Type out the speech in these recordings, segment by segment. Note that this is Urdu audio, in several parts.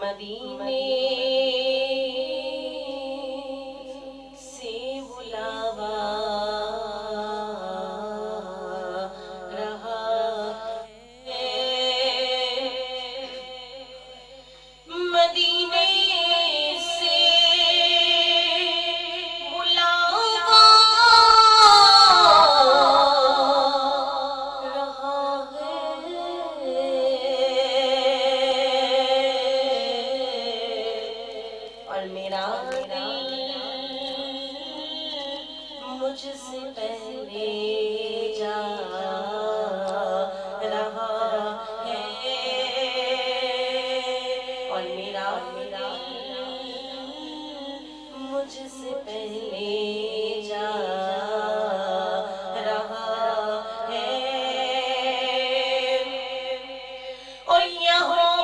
مدینے سے بلاوا رہا ہے، مدینے سے بلاوا رہا اور میرا دل مجھ سے پہلے جا رہا ہے، اور میرا دل مجھ سے پہلے جا رہا ہے، اور یہاں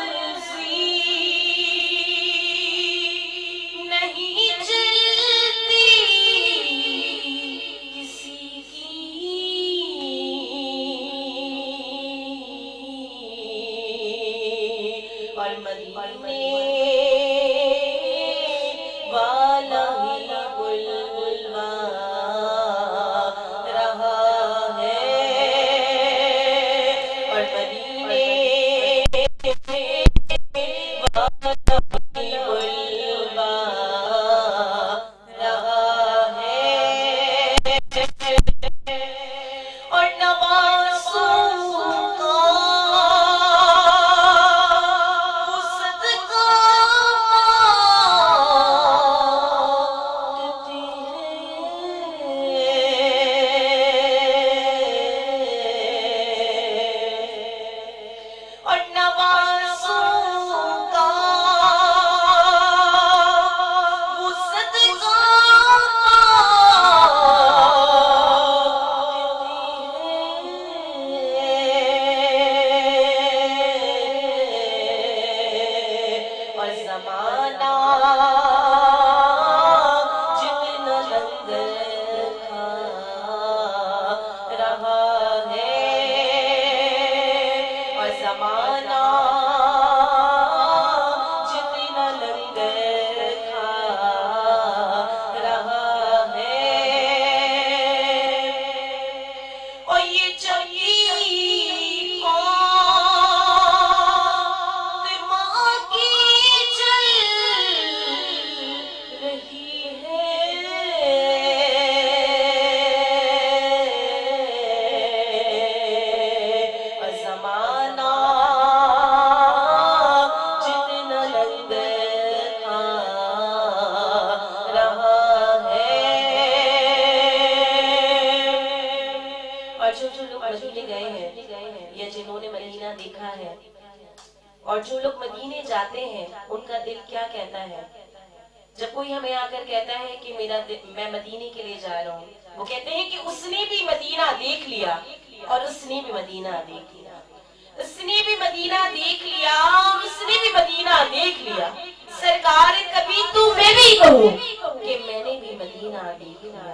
مرضی نہیں چلتی کسی کی، اور مدینے والا ہی بلوا رہا ہے، اور مدینے والا ہی بلوا رہا ہے، اور نوازوں کا وہ صدقہ مانگتے ہیں، اور نوازوں کا وہ صدقہ اور زمانہ جتنا لنگر کھا رہا ہے، اور زمانہ جتنا لنگر کھا رہا ہے، اور یہ چکی دماغ کی چل رہی ہے، اور زمانہ جتنا لنگر کھا رہا ہے، اور جو لوگ مدینے گئے ہیں یا جنہوں نے مدینہ دیکھا ہے، اور جو لوگ مدینے جاتے ہیں ان کا دل کیا کہتا ہے؟ جب کوئی ہمیں آ کر کہتا ہے کہ میں مدینے کے لیے جا رہا ہوں، وہ کہتے ہیں کہ اس نے بھی مدینہ دیکھ لیا، اور اس نے بھی مدینہ دیکھ لیا، اس نے بھی مدینہ دیکھ لیا، اور اس نے بھی مدینہ دیکھ لیا، سرکار کبھی تو میں بھی کہوں کہ میں نے بھی مدینہ دیکھ لیا،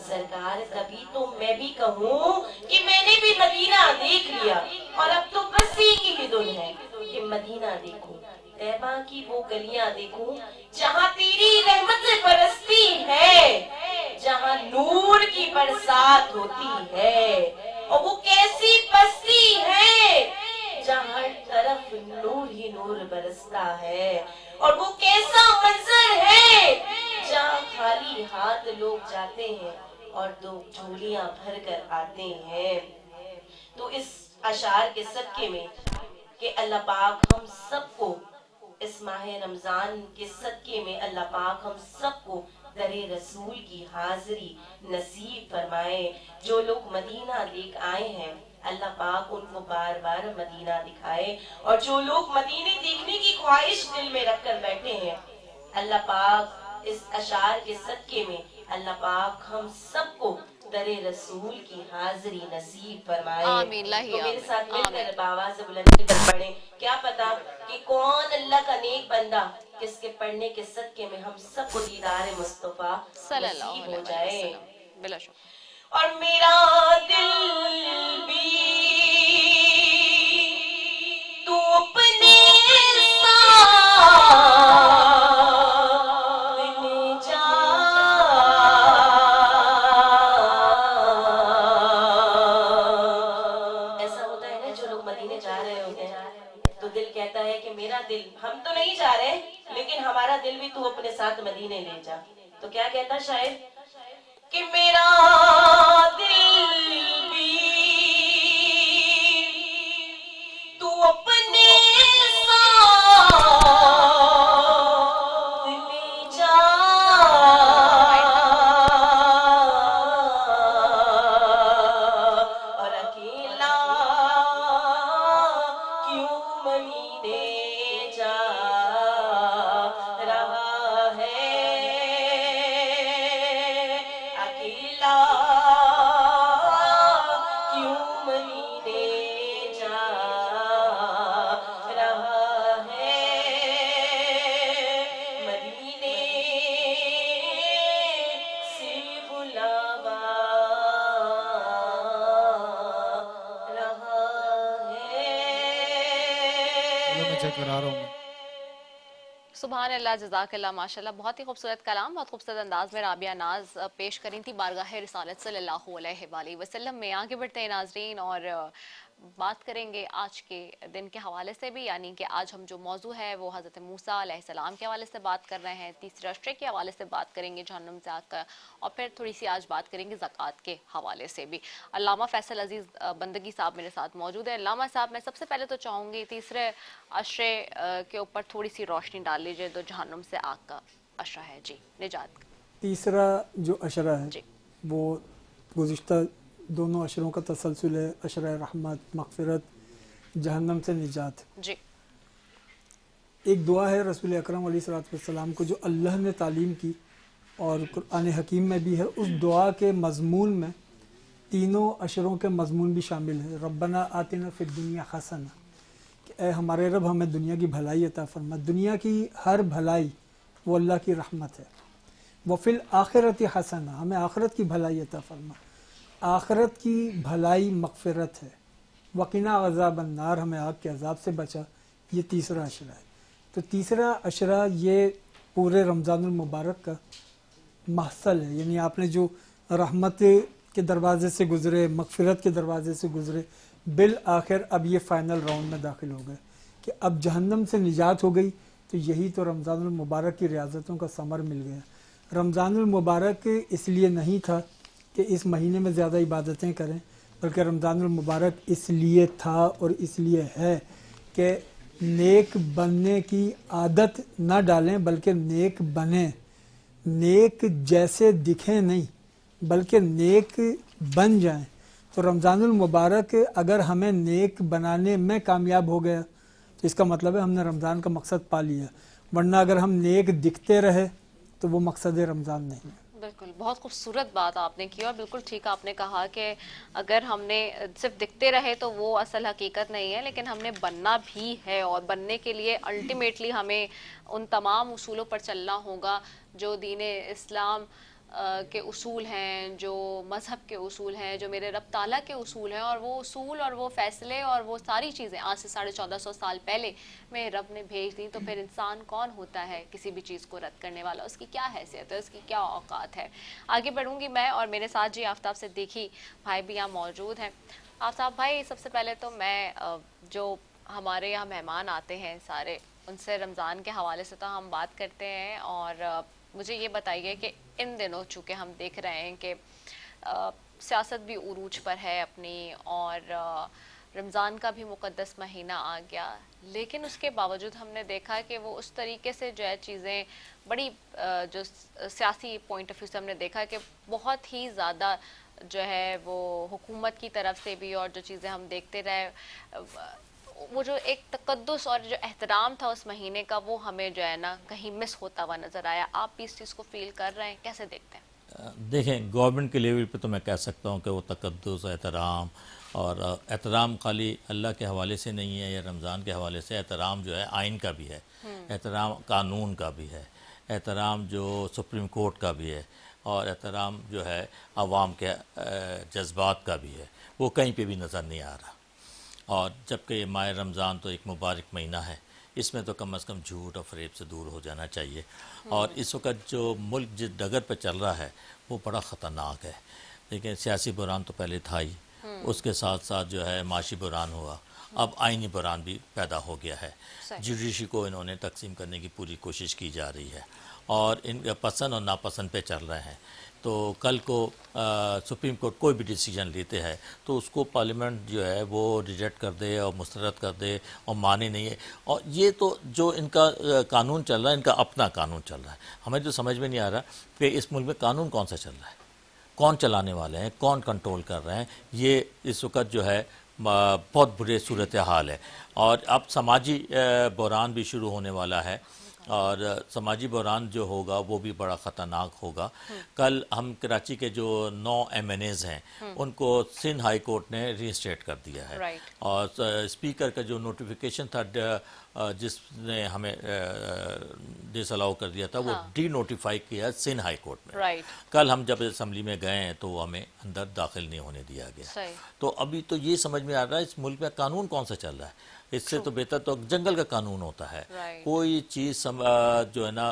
سرکار کبھی تو میں بھی کہوں کہ میں نے بھی مدینہ دیکھ لیا، اور اب تو بس ایک ہی دن ہے کہ مدینہ دیکھوں، طیبہ کی وہ گلیاں دیکھوں جہاں تیری رحمت برستی ہے، جہاں نور کی برسات ہوتی ہے، اور وہ کیسی بستی ہے جہاں ہر طرف نور ہی نور برستا ہے، اور وہ کیسا منظر ہے جہاں خالی ہاتھ لوگ جاتے ہیں اور دو جھولیاں بھر کر آتے ہیں۔ تو اس اشعار کے صدقے میں کہ اللہ پاک ہم سب کو اس ماہ رمضان کے صدقے میں اللہ پاک ہم سب کو در رسول کی حاضری نصیب فرمائے، جو لوگ مدینہ دیکھ آئے ہیں اللہ پاک ان کو بار بار مدینہ دکھائے، اور جو لوگ مدینے دیکھنے کی خواہش دل میں رکھ کر بیٹھے ہیں اللہ پاک اس اشعار کے صدقے میں اللہ پاک ہم سب کو در رسول کی حاضری نصیب فرمائے۔ آمین، تو الہی میرے آمین، ساتھ مل آمین۔ کر باواز بلند کر پڑھیں، کیا پتا کہ کون اللہ کا نیک بندہ کس کے پڑھنے کے صدقے میں ہم سب کو دیدار مصطفیٰ صلی اللہ نصیب ہو علیہ جائے۔ وسلم، بلا شک۔ اور میرا دل بھی تو اپنے ساتھ لے جا. ایسا ہوتا ہے نا جو لوگ مدینے جا رہے ہوتے ہیں تو دل کہتا ہے کہ میرا دل، ہم تو نہیں جا رہے لیکن ہمارا دل بھی تو اپنے ساتھ مدینے لے جا. تو کیا کہتا شاعر کہ میرا دل بھی تو اپنے ساتھ لے جا. اور اکیلا کیوں مدینے جا رہا ہے، اکیلا کیوں مدینے جا رہا ہے، مدینے سے بلاوا رہا ہے. میں چیک کرا رہا ہوں. سبحان اللہ، جزاک اللہ، ماشاء اللہ، بہت ہی خوبصورت کلام، بہت خوبصورت انداز میں رابعہ ناز پیش کری تھی بارگاہ رسالت صلی اللہ علیہ وآلہ وسلم میں. آگے بڑھتے ہیں ناظرین اور بات کریں گے آج کے دن کے حوالے سے بھی، یعنی کہ آج ہم جو موضوع ہے وہ حضرت موسیٰ علیہ السلام کے حوالے سے بات کر رہے ہیں، تیسرے عشرے کے حوالے سے بات کریں گے جہنم سے آگ کا، اور پھر تھوڑی سی آج بات کریں گے زکوٰۃ کے حوالے سے بھی. علامہ فیصل عزیز بندگی صاحب میرے ساتھ موجود ہیں. علامہ صاحب، میں سب سے پہلے تو چاہوں گی تیسرے عشرے کے اوپر تھوڑی سی روشنی ڈال لیجیے، تو جہنم سے آگ کا عشرہ ہے، جی، نجات کا. تیسرا جو عشرہ ہے جی وہ گزشتہ دونوں عشروں کا تسلسل ہے، عشرہ رحمت، مغفرت، جہنم سے نجات. جی ایک دعا ہے رسول اکرم علیہ الصلوۃ والسلام کو جو اللہ نے تعلیم کی اور قرآن حکیم میں بھی ہے. اس دعا کے مضمون میں تینوں عشروں کے مضمون بھی شامل ہے. ربنا آتنا فی الدنیا حسنہ، کہ اے ہمارے رب ہمیں دنیا کی بھلائی عطا فرما. دنیا کی ہر بھلائی وہ اللہ کی رحمت ہے. وفی الآخرۃ حسنہ، ہمیں آخرت کی بھلائی عطا فرما. آخرت کی بھلائی مغفرت ہے. وقنا عذاب النار، ہمیں آگ کے عذاب سے بچا. یہ تیسرا عشرہ ہے. تو تیسرا عشرہ یہ پورے رمضان المبارک کا محصل ہے، یعنی آپ نے جو رحمت کے دروازے سے گزرے، مغفرت کے دروازے سے گزرے، بالآخر اب یہ فائنل راؤنڈ میں داخل ہو گئے کہ اب جہنم سے نجات ہو گئی. تو یہی تو رمضان المبارک کی ریاضتوں کا ثمر مل گیا. رمضان المبارک اس لیے نہیں تھا کہ اس مہینے میں زیادہ عبادتیں کریں، بلکہ رمضان المبارک اس لیے تھا اور اس لیے ہے کہ نیک بننے کی عادت نہ ڈالیں بلکہ نیک بنیں. نیک جیسے دکھیں نہیں بلکہ نیک بن جائیں. تو رمضان المبارک اگر ہمیں نیک بنانے میں کامیاب ہو گیا تو اس کا مطلب ہے ہم نے رمضان کا مقصد پا لیا. ورنہ اگر ہم نیک دکھتے رہے تو وہ مقصد رمضان نہیں ہے. بالکل، بہت خوبصورت بات آپ نے کی اور بالکل ٹھیک آپ نے کہا کہ اگر ہم نے صرف دکھتے رہے تو وہ اصل حقیقت نہیں ہے، لیکن ہم نے بننا بھی ہے، اور بننے کے لیے الٹیمیٹلی ہمیں ان تمام اصولوں پر چلنا ہوگا جو دین اسلام کے اصول ہیں، جو مذہب کے اصول ہیں، جو میرے رب تعالیٰ کے اصول ہیں. اور وہ اصول اور وہ فیصلے اور وہ ساری چیزیں آج سے 1450 سال پہلے میرے رب نے بھیج دیں. تو پھر انسان کون ہوتا ہے کسی بھی چیز کو رد کرنے والا؟ اس کی کیا حیثیت ہے، اس کی کیا اوقات ہے؟ آگے بڑھوں گی میں، اور میرے ساتھ جی آفتاب صدیقی بھائی بھی یہاں موجود ہیں. آفتاب بھائی، سب سے پہلے تو میں جو ہمارے یہاں مہمان آتے ہیں سارے، ان سے رمضان کے حوالے سے تو ہم بات کرتے ہیں، اور مجھے یہ بتائیے کہ ان دنوں چونکہ ہم دیکھ رہے ہیں کہ سیاست بھی عروج پر ہے اپنی، اور رمضان کا بھی مقدس مہینہ آ گیا، لیکن اس کے باوجود ہم نے دیکھا کہ وہ اس طریقے سے جو ہے چیزیں بڑی جو سیاسی پوائنٹ آف ویو سے ہم نے دیکھا کہ بہت ہی زیادہ جو ہے وہ حکومت کی طرف سے بھی، اور جو چیزیں ہم دیکھتے رہے، وہ جو ایک تقدس اور جو احترام تھا اس مہینے کا، وہ ہمیں جو ہے نا کہیں مس ہوتا ہوا نظر آیا. آپ بھی اس چیز کو فیل کر رہے ہیں، کیسے دیکھتے ہیں؟ دیکھیں، گورنمنٹ کے لیول پہ تو میں کہہ سکتا ہوں کہ وہ تقدس، احترام، اور احترام خالی اللہ کے حوالے سے نہیں ہے یا رمضان کے حوالے سے. احترام جو ہے آئین کا بھی ہے، احترام قانون کا بھی ہے، احترام جو سپریم کورٹ کا بھی ہے. اور احترام جو ہے عوام کے جذبات کا بھی ہے، وہ کہیں پہ بھی نظر نہیں آ رہا۔ اور جبکہ یہ ماہ رمضان تو ایک مبارک مہینہ ہے، اس میں تو کم از کم جھوٹ اور فریب سے دور ہو جانا چاہیے۔ اور اس وقت جو ملک جس ڈگر پہ چل رہا ہے وہ بڑا خطرناک ہے۔ لیکن سیاسی بحران تو پہلے تھا ہی، اس کے ساتھ ساتھ جو ہے معاشی بحران ہوا، اب آئینی بحران بھی پیدا ہو گیا ہے۔ جوڈیشری کو انہوں نے تقسیم کرنے کی پوری کوشش کی جا رہی ہے، اور ان کا پسند اور ناپسند پہ چل رہے ہیں۔ تو کل کو سپریم کورٹ کوئی بھی ڈیسیجن لیتے ہیں تو اس کو پارلیمنٹ جو ہے وہ ریجیکٹ کر دے اور مسترد کر دے اور مانے نہیں ہے۔ اور یہ تو جو ان کا قانون چل رہا ہے، ان کا اپنا قانون چل رہا ہے۔ ہمیں تو سمجھ میں نہیں آ رہا کہ اس ملک میں قانون کون سا چل رہا ہے، کون چلانے والے ہیں، کون کنٹرول کر رہے ہیں۔ یہ اس وقت جو ہے بہت برے صورتحال ہے، اور اب سماجی بحران بھی شروع ہونے والا ہے، اور سماجی بحران جو ہوگا وہ بھی بڑا خطرناک ہوگا۔ کل ہم کراچی کے جو 9 MNAs ہیں ان کو سندھ ہائی کورٹ نے ری اسٹیٹ کر دیا ہے، اور اسپیکر کا جو نوٹیفیکیشن تھا جس نے ہمیں ڈس الاؤ کر دیا تھا وہ ڈی نوٹیفائی کیا سندھ ہائی کورٹ میں۔ کل ہم جب اسمبلی میں گئے ہیں تو وہ ہمیں اندر داخل نہیں ہونے دیا گیا۔ تو ابھی تو یہ سمجھ میں آ رہا ہے اس ملک میں قانون کون سا چل رہا ہے۔ اس سے تو بہتر تو جنگل کا قانون ہوتا ہے۔ کوئی چیز جو ہے نا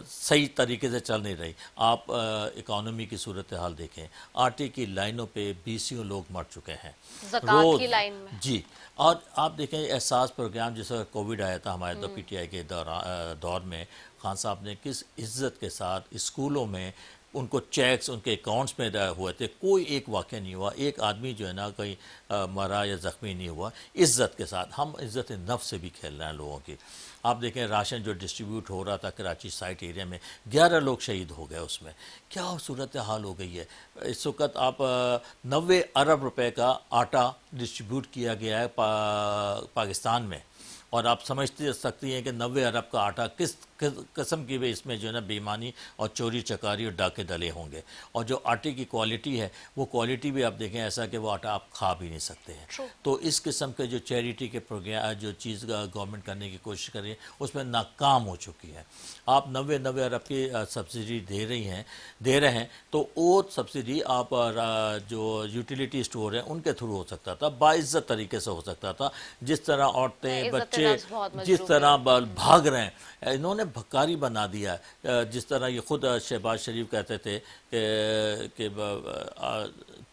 صحیح طریقے سے چل نہیں رہی۔ آپ اکانومی کی صورتحال دیکھیں، آٹے کی لائنوں پہ 20 لوگ مر چکے ہیں زکوٰۃ کی لائن میں۔ جی، اور آپ دیکھیں احساس پروگرام جس وقت کووڈ آیا تھا ہمارے پی ٹی آئی کے دور میں، خان صاحب نے کس عزت کے ساتھ اسکولوں میں ان کو چیکس ان کے اکاؤنٹس میں ہوئے تھے، کوئی ایک واقعہ نہیں ہوا، ایک آدمی جو ہے نا کہیں مرا یا زخمی نہیں ہوا، عزت کے ساتھ۔ ہم عزت نفس سے بھی کھیل رہے ہیں لوگوں کی۔ آپ دیکھیں راشن جو ڈسٹریبیوٹ ہو رہا تھا کراچی سائٹ ایریا میں، 11 لوگ شہید ہو گئے اس میں۔ کیا صورتحال ہو گئی ہے اس وقت۔ آپ 90 ارب روپے کا آٹا ڈسٹریبیوٹ کیا گیا ہے پاکستان میں، اور آپ سمجھ سکتی ہیں کہ 90 ارب کا آٹا کس قسم کی بھی اس میں جو ہے نا بے ایمانی اور چوری چکاری اور ڈاکے ڈلے ہوں گے۔ اور جو آٹے کی کوالٹی ہے وہ کوالٹی بھی آپ دیکھیں ایسا کہ وہ آٹا آپ کھا بھی نہیں سکتے ہیں۔ تو اس قسم کے جو چیریٹی کے پروگرام جو چیز گورنمنٹ کرنے کی کوشش کر رہی ہے اس میں ناکام ہو چکی ہے۔ آپ 90 ارب کی سبسڈی دے رہے ہیں تو وہ سبسڈی آپ جو یوٹیلیٹی اسٹور ہیں ان کے تھرو ہو سکتا تھا، باعزت طریقے سے ہو سکتا تھا۔ جس طرح عورتیں بچے جس طرح بھاگ رہے ہیں، انہوں نے بھکاری بنا دیا ہے۔ جس طرح یہ خود شہباز شریف کہتے تھے کہ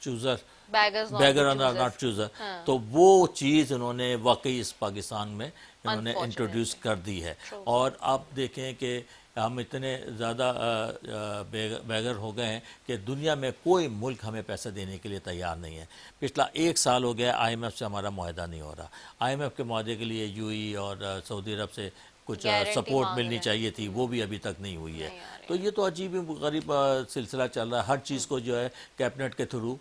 چوزر بیگر ناٹ چوزر، تو وہ چیز انہوں نے واقعی اس پاکستان میں انہوں نے انٹروڈیوس کر دی ہے۔ اور آپ دیکھیں کہ ہم اتنے زیادہ بیگر ہو گئے ہیں کہ دنیا میں کوئی ملک ہمیں پیسہ دینے کے لیے تیار نہیں ہے۔ پچھلا 1 سال ہو گیا IMF سے ہمارا معاہدہ نہیں ہو رہا۔ IMF کے معاہدے کے لیے UAE اور سعودی عرب سے کچھ سپورٹ ملنی چاہیے تھی، وہ بھی ابھی تک نہیں ہوئی ہے۔ تو یہ تو عجیب غریب سلسلہ چل رہا ہے۔ ہر چیز کو جو ہے کیبنٹ کے تھرو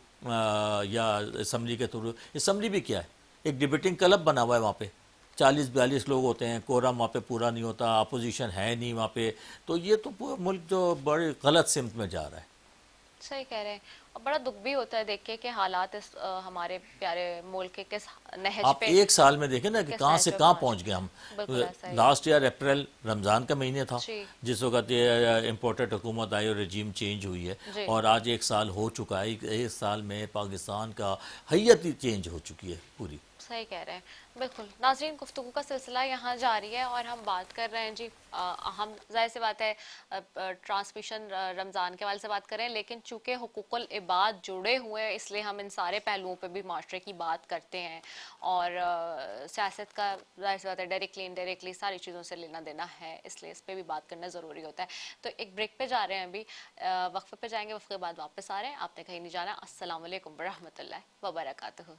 یا اسمبلی کے تھرو۔ اسمبلی بھی کیا ہے، ایک ڈیبیٹنگ کلب بنا ہوا ہے وہاں پہ، 40-42 لوگ ہوتے ہیں، کورم وہاں پہ پورا نہیں ہوتا، اپوزیشن ہے نہیں وہاں پہ۔ تو یہ تو ملک جو بڑی غلط سمت میں جا رہا ہے۔ صحیح کہہ رہے ہیں، اور بڑا دکھ بھی ہوتا ہے دیکھ کے کہ حالات اس ہمارے پیارے ملک کے کس نہج آپ پہ 1 سال میں دیکھیں نا کہ کہاں سے کہاں پہنچ گئے ہم۔ لاسٹ ایئر اپریل رمضان کا مہینے تھا جس وقت یہ امپورٹڈ حکومت آئی اور رجیم چینج ہوئی ہے، اور آج 1 سال ہو چکا ہے۔ 1 سال میں پاکستان کا حیت ہی چینج ہو چکی ہے پوری۔ صحیح کہہ رہے ہیں، بالکل۔ ناظرین، گفتگو کا سلسلہ یہاں جاری ہے اور ہم بات کر رہے ہیں جی، ہم ظاہر سی بات ہے ٹرانسمیشن رمضان کے حوالے سے بات کر رہے ہیں، لیکن چونکہ حقوق العباد جڑے ہوئے ہیں اس لیے ہم ان سارے پہلوؤں پہ بھی معاشرے کی بات کرتے ہیں، اور سیاست کا ظاہر سی بات ہے ڈائریکٹلی انڈائریکٹلی ساری چیزوں سے لینا دینا ہے، اس لیے اس پہ بھی بات کرنا ضروری ہوتا ہے۔ تو ایک بریک پہ جا رہے ہیں ابھی، وقفے پہ جائیں گے، وقفے کے بعد واپس آ رہے ہیں۔ آپ نے کہیں نہیں جانا۔ السلام علیکم ورحمۃ اللہ وبرکاتہ۔